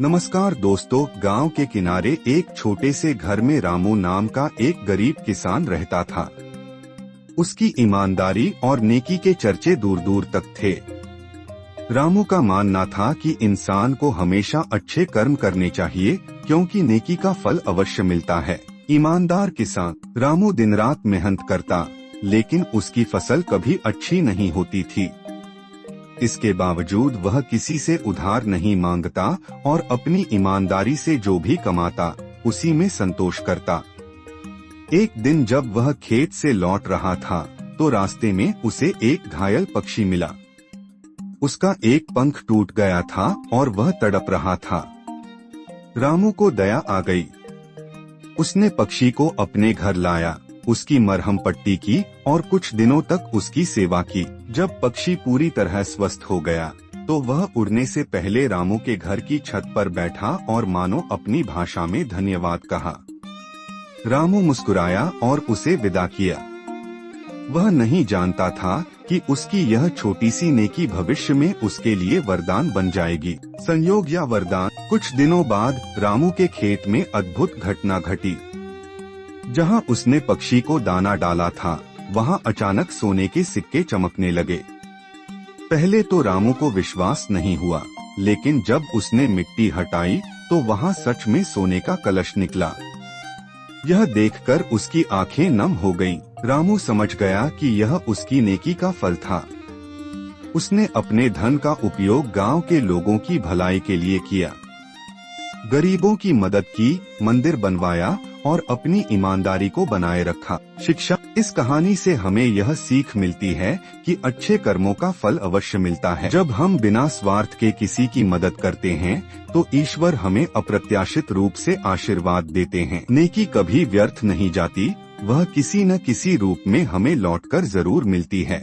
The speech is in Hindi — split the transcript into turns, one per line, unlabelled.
नमस्कार दोस्तों, गांव के किनारे एक छोटे से घर में रामू नाम का एक गरीब किसान रहता था। उसकी ईमानदारी और नेकी के चर्चे दूर दूर तक थे। रामू का मानना था कि इंसान को हमेशा अच्छे कर्म करने चाहिए, क्योंकि नेकी का फल अवश्य मिलता है। ईमानदार किसान रामू दिन रात मेहनत करता, लेकिन उसकी फसल कभी अच्छी नहीं होती थी। इसके बावजूद वह किसी से उधार नहीं मांगता और अपनी ईमानदारी से जो भी कमाता उसी में संतोष करता। एक दिन जब वह खेत से लौट रहा था तो रास्ते में उसे एक घायल पक्षी मिला। उसका एक पंख टूट गया था और वह तड़प रहा था। रामू को दया आ गई। उसने पक्षी को अपने घर लाया, उसकी मरहम पट्टी की और कुछ दिनों तक उसकी सेवा की। जब पक्षी पूरी तरह स्वस्थ हो गया तो वह उड़ने से पहले रामू के घर की छत पर बैठा और मानो अपनी भाषा में धन्यवाद कहा। रामू मुस्कुराया और उसे विदा किया। वह नहीं जानता था कि उसकी यह छोटी सी नेकी भविष्य में उसके लिए वरदान बन जाएगी। संयोग या वरदान। कुछ दिनों बाद रामू के खेत में अद्भुत घटना घटी। जहां उसने पक्षी को दाना डाला था, वहां अचानक सोने के सिक्के चमकने लगे। पहले तो रामू को विश्वास नहीं हुआ, लेकिन जब उसने मिट्टी हटाई तो वहां सच में सोने का कलश निकला। यह देखकर उसकी आंखें नम हो गईं। रामू समझ गया कि यह उसकी नेकी का फल था। उसने अपने धन का उपयोग गांव के लोगों की भलाई के लिए किया। गरीबों की मदद की, मंदिर बनवाया और अपनी ईमानदारी को बनाए रखा। शिक्षा। इस कहानी से हमें यह सीख मिलती है कि अच्छे कर्मों का फल अवश्य मिलता है। जब हम बिना स्वार्थ के किसी की मदद करते हैं तो ईश्वर हमें अप्रत्याशित रूप से आशीर्वाद देते हैं। नेकी कभी व्यर्थ नहीं जाती, वह किसी न किसी रूप में हमें लौटकर जरूर मिलती है।